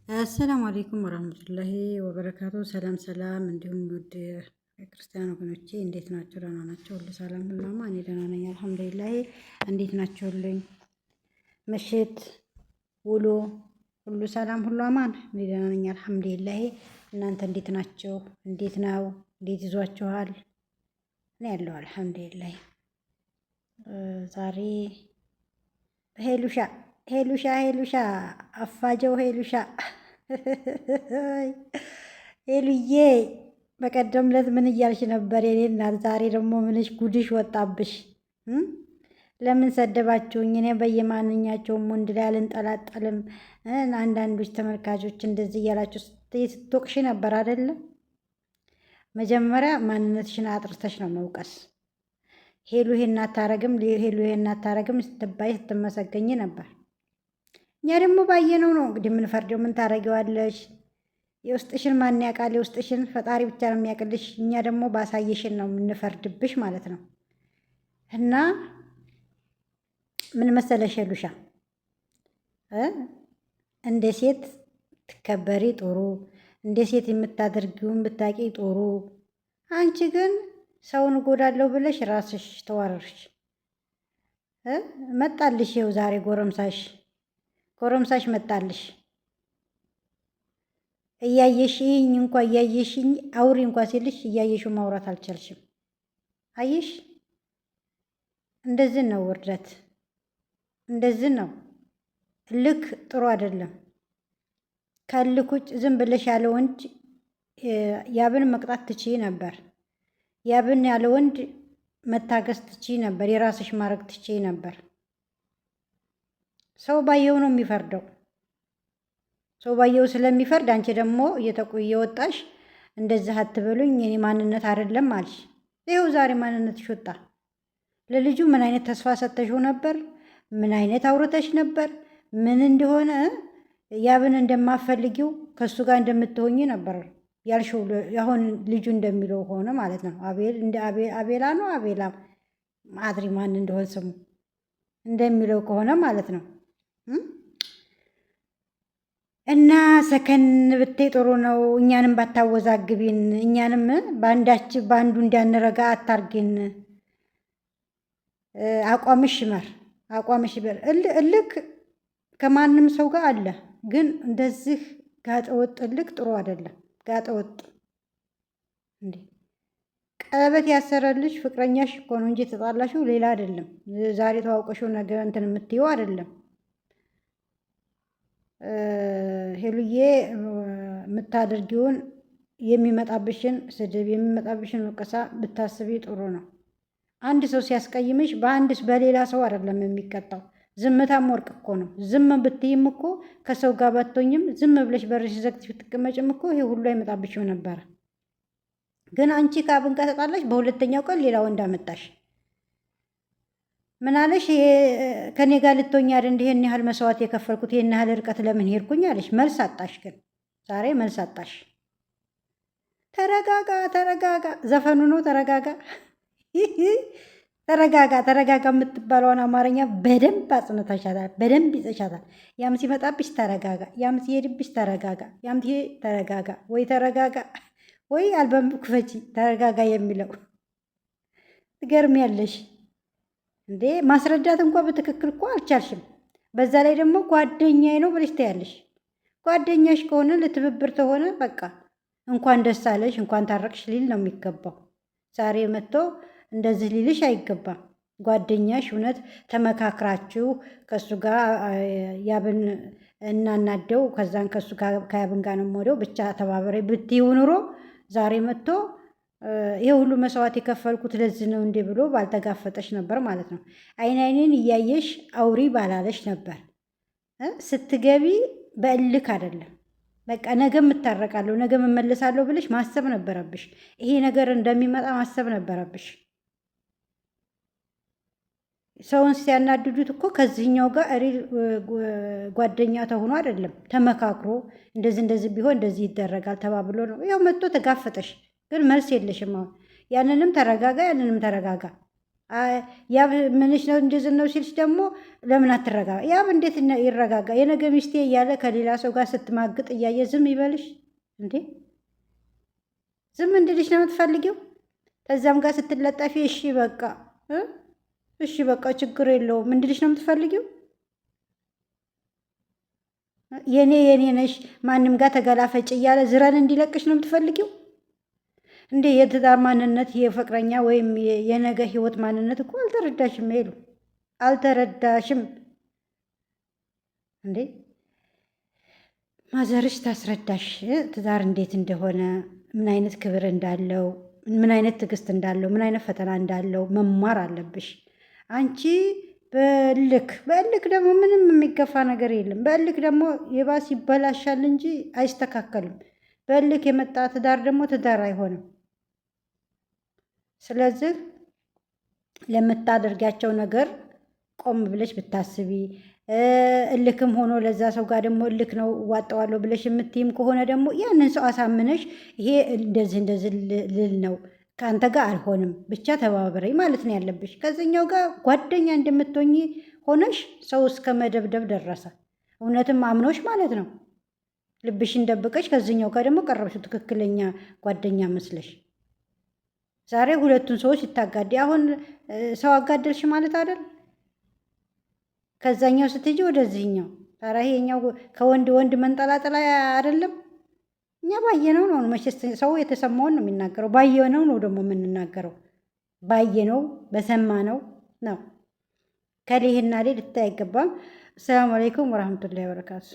አሰላሙ አሌይኩም ወራህመቱላሂ ወበረካቱ። ሰላም ሰላም፣ እንዲሁም ውድ ክርስቲያን ወገኖቼ እንዴት ናቸው? ደህና ናቸው? ሁሉ ሰላም ሁላማ? እኔ ደህና ነኝ አልሐምዱሊላህ። እንዴት ናቸውልኝ? ምሽት ውሎ ሁሉ ሰላም ሁሉ አማን? እኔ ደህና ነኝ አልሐምዱሊላህ። እናንተ እንዴት ናቸው? እንዴት ነው? እንዴት ይዟችኋል? እኔ ያለው አልሐምዱሊላህ። ዛሬ ሄሉሻ ሄሉሻ ሄሉሻ አፋጀው ሄሉሻ ሄሉዬ በቀደም ዕለት ምን እያልሽ ነበር የኔ እናት? ዛሬ ደግሞ ምንሽ ጉድሽ ወጣብሽ? ለምን ሰደባችሁኝ? እኔ በየማንኛቸውም ወንድ ላይ አልንጠላጠልም። አንዳንዶች ተመልካቾች እንደዚህ እያላችሁ ስትወቅሽ ነበር አይደለም? መጀመሪያ ማንነትሽን አጥርተሽ ነው መውቀስ። ሄሉ ይሄን አታረግም፣ ሄሉ ይሄን አታረግም ስትባይ ስትመሰገኝ ነበር። እኛ ደግሞ ባየነው ነው እንግዲህ የምንፈርደው። ምን ታረጊዋለሽ? የውስጥሽን ማን ያውቃል? የውስጥሽን ፈጣሪ ብቻ ነው የሚያውቅልሽ። እኛ ደግሞ ባሳየሽን ነው የምንፈርድብሽ ማለት ነው። እና ምን መሰለሽ ሄሉሻ፣ እንደ ሴት ትከበሪ ጥሩ፣ እንደ ሴት የምታደርጊውን ብታቂ ጥሩ። አንቺ ግን ሰውን እጎዳለሁ ብለሽ ራስሽ ተዋረርሽ። መጣልሽ ይኸው ዛሬ ጎረምሳሽ መጣልሽ። እያየሽኝ እንኳ እያየሽኝ አውሪ እንኳ ሲልሽ እያየሽው ማውራት አልቻልሽም። አየሽ፣ እንደዚህ ነው ውርደት፣ እንደዚህ ነው ልክ። ጥሩ አይደለም። ከልክ ውጭ ዝም ብለሽ ያለ ወንድ ያብን መቅጣት ትችይ ነበር። ያብን ያለ ወንድ መታገስ ትችይ ነበር። የራስሽ ማድረግ ትችይ ነበር። ሰው ባየው ነው የሚፈርደው። ሰው ባየው ስለሚፈርድ አንቺ ደግሞ እየወጣሽ እንደዚህ አትበሉኝ የኔ ማንነት አይደለም አልሽ። ይኸው ዛሬ ማንነትሽ ወጣ። ለልጁ ምን አይነት ተስፋ ሰጥተሽው ነበር? ምን አይነት አውርተሽ ነበር? ምን እንደሆነ ያብን እንደማፈልጊው ከሱ ጋር እንደምትሆኝ ነበር ያልሽው። አሁን ልጁ እንደሚለው ሆነ ማለት ነው። አቤላ ነው አቤላ ማድሪ ማን እንደሆነ ስሙ እንደሚለው ከሆነ ማለት ነው። እና ሰከን ብቴ ጥሩ ነው። እኛንም ባታወዛግቢን፣ እኛንም በአንዱ እንዳንረጋ አታርጊን። አቋምሽ ይመር፣ አቋምሽ ይበር። እልክ ከማንም ሰው ጋር አለ፣ ግን እንደዚህ ጋጠወጥ እልክ ጥሩ አይደለም። ጋጠወጥ እንዴ! ቀለበት ያሰረልሽ ፍቅረኛሽ እኮ ነው እንጂ ተጣላሽው ሌላ አይደለም። ዛሬ ተዋውቀሽው ነገር እንትን የምትይው አይደለም። ሄሉዬ የምታደርጊውን የሚመጣብሽን ስድብ የሚመጣብሽን ወቀሳ ብታስቢ ጥሩ ነው። አንድ ሰው ሲያስቀይምሽ በሌላ ሰው አይደለም የሚቀጣው። ዝምታም ወርቅ እኮ ነው። ዝም ብትይም እኮ ከሰው ጋር ባትሆኝም ዝም ብለሽ በርሽ ዘግተሽ ብትቀመጭም እኮ ይሄ ሁሉ አይመጣብሽም ነበረ። ግን አንቺ ከአብን ጋር ተጣላሽ፣ በሁለተኛው ቀን ሌላ ወንድ አመጣሽ። ምን አለሽ? ከኔ ጋር ልትሆኝ አይደል እንዲህ ይሄን ያህል መስዋዕት የከፈልኩት ይሄን ያህል ርቀት ለምን ሄድኩኝ አለሽ። መልስ አጣሽ። ግን ዛሬ መልስ አጣሽ። ተረጋጋ ተረጋጋ፣ ዘፈኑ ነው ተረጋጋ። ተረጋጋ የምትባለውን አማርኛ በደንብ አጽንተሻታል፣ በደንብ ይዘሻታል። ያም ሲመጣብሽ ተረጋጋ፣ ያም ሲሄድብሽ ተረጋጋ፣ ያም ተረጋጋ። ወይ ተረጋጋ ወይ አልበም ክፈቺ። ተረጋጋ የሚለው ትገርሚያለሽ እንዴ! ማስረዳት እንኳ በትክክል እኮ አልቻልሽም። በዛ ላይ ደግሞ ጓደኛዬ ነው ብለሽ ታያለሽ። ጓደኛሽ ከሆነ ለትብብር ተሆነ በቃ እንኳን ደስ አለሽ እንኳን ታረቅሽ ሊል ነው የሚገባው። ዛሬ መጥቶ እንደዚህ ሊልሽ አይገባም። ጓደኛሽ እውነት ተመካክራችሁ ከሱ ጋር ያብን እናናደው ከዛን ከሱ ጋር ከያብን ጋር ነው የምወደው ብቻ ተባበረ ብትይው ኑሮ ዛሬ መጥቶ ይሄ ሁሉ መስዋዕት የከፈልኩት ለዚህ ነው እንዴ ብሎ ባልተጋፈጠሽ ነበር ማለት ነው። አይኔን እያየሽ አውሪ ባላለሽ ነበር። ስትገቢ በእልክ አይደለም በቃ ነገ እታረቃለሁ ነገ እመለሳለሁ ብለሽ ማሰብ ነበረብሽ። ይሄ ነገር እንደሚመጣ ማሰብ ነበረብሽ። ሰውን ሲያናድዱት እኮ ከዚህኛው ጋር ጓደኛ ተሆኖ አይደለም ተመካክሮ እንደዚህ ቢሆን እንደዚህ ይደረጋል ተባብሎ ነው። ያው መጥቶ ተጋፈጠሽ፣ ግን መልስ የለሽም። አሁን ያንንም ተረጋጋ ያንንም ተረጋጋ። ያብ ምንሽ ነው እንደዚህ ነው ሲልሽ ደግሞ ለምን አትረጋጋ? ያብ እንዴት ይረጋጋ? የነገ ሚስቴ እያለ ከሌላ ሰው ጋር ስትማግጥ እያየ ዝም ይበልሽ እንዴ? ዝም እንድልሽ ነው የምትፈልጊው? ከዛም ጋር ስትለጠፊ እሺ በቃ ችግር የለውም እንድልሽ ነው የምትፈልጊው? የኔ ነሽ ማንም ጋር ተገላፈጭ እያለ ዝረን እንዲለቅሽ ነው የምትፈልጊው? እንዴ የትዳር ማንነት የፍቅረኛ ወይም የነገ ህይወት ማንነት እኮ አልተረዳሽም። ሄሉ አልተረዳሽም እንዴ? ማዘርሽ ታስረዳሽ ትዳር እንዴት እንደሆነ፣ ምን አይነት ክብር እንዳለው፣ ምን አይነት ትዕግስት እንዳለው፣ ምን አይነት ፈተና እንዳለው መማር አለብሽ። አንቺ በእልክ ደግሞ ምንም የሚገፋ ነገር የለም። በእልክ ደግሞ የባስ ይበላሻል እንጂ አይስተካከልም። በእልክ የመጣ ትዳር ደግሞ ትዳር አይሆንም። ስለዚህ ለምታደርጊያቸው ነገር ቆም ብለሽ ብታስቢ፣ እልክም ሆኖ ለዛ ሰው ጋር ደግሞ እልክ ነው እዋጠዋለሁ ብለሽ የምትይም ከሆነ ደግሞ ያንን ሰው አሳምነሽ ይሄ እንደዚህ ልል ነው ከአንተ ጋር አልሆንም ብቻ ተባበረኝ ማለት ነው ያለብሽ። ከዚኛው ጋር ጓደኛ እንደምትሆኚ ሆነሽ ሰው እስከ መደብደብ ደረሰ። እውነትም አምኖሽ ማለት ነው። ልብሽን ደብቀሽ ከዚኛው ጋር ደግሞ ቀረብሽው ትክክለኛ ጓደኛ መስለሽ። ዛሬ ሁለቱን ሰዎች ይታጋዲ። አሁን ሰው አጋደልሽ ማለት አይደል? ከዛኛው ስትጂ ወደዚህኛው። ታዲያ ይሄኛው ከወንድ ወንድ መንጠላጠላ አይደለም። እኛ ባየነው ነው መቼስ ሰው የተሰማውን ነው የሚናገረው። ባየነው ነው ደግሞ የምንናገረው። ባየነው በሰማነው ነው። ከሌህና ሌ ልታይ አይገባም። አሰላሙ አለይኩም ወራህመቱላሂ ወበረካቱ።